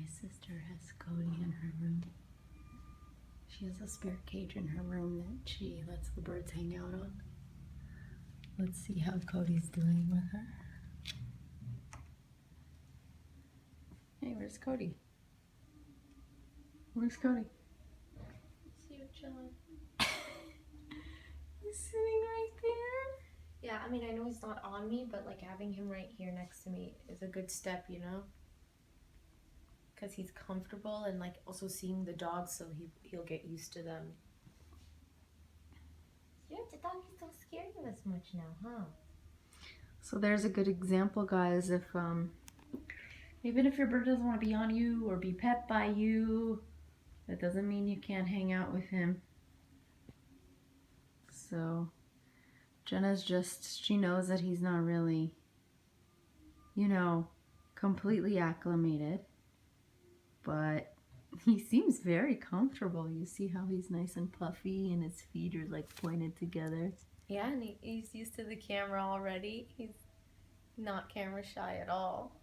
sister has Cody in her room. She has a spirit cage in her room that she lets the birds hang out on. Let's see how Cody's doing with her. Hey, where's Cody? Where's Cody? See you chilling. He's sitting right there. Yeah, I mean, I know he's not on me, but like having him right here next to me is a good step, you know? Because he's comfortable, and like also seeing the dogs, so he'll get used to them. Yeah, the doggies don't scare you as much now, huh? So there's a good example, guys. If even if your bird doesn't want to be on you or be pet by you, that doesn't mean you can't hang out with him. So Jenna's just, she knows that he's not really, you know, completely acclimated, but he seems very comfortable. You see how he's nice and puffy and his feet are like pointed together. Yeah, and he's used to the camera already. He's not camera shy at all.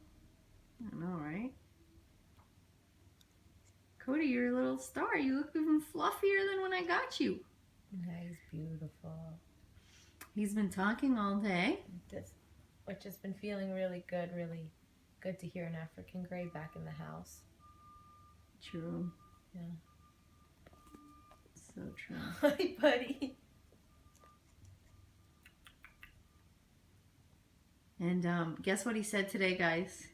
I know, right? Cody, you're a little star. You look even fluffier than when I got you. Yeah, he's beautiful. He's been talking all day. Which has been feeling really good to hear an African gray back in the house. True. Yeah. So true. Hi, buddy. And guess what he said today, guys?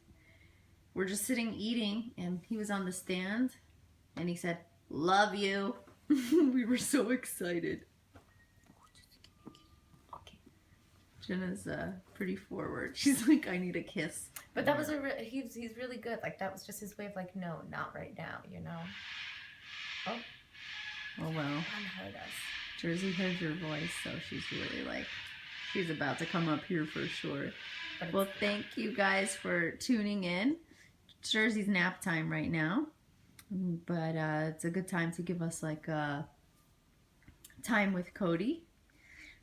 We're just sitting eating, and he was on the stand, and he said, "Love you." We were so excited. Okay. Jenna's pretty forward. She's like, I need a kiss. But that was he's really good. Like that was just his way of like, no, not right now, you know. Oh. Oh well. Unheard us. Jersey heard your voice, so she's really like, she's about to come up here for sure. Well, thank you guys for tuning in. Jersey's nap time right now, but it's a good time to give us like time with Cody.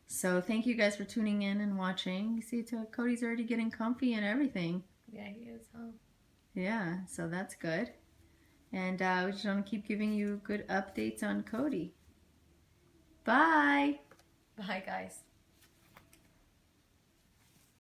So thank you guys for tuning in and watching. You see, Cody's already getting comfy and everything. Yeah, he is, huh? Yeah, so that's good. And we just want to keep giving you good updates on Cody. Bye. Bye, guys.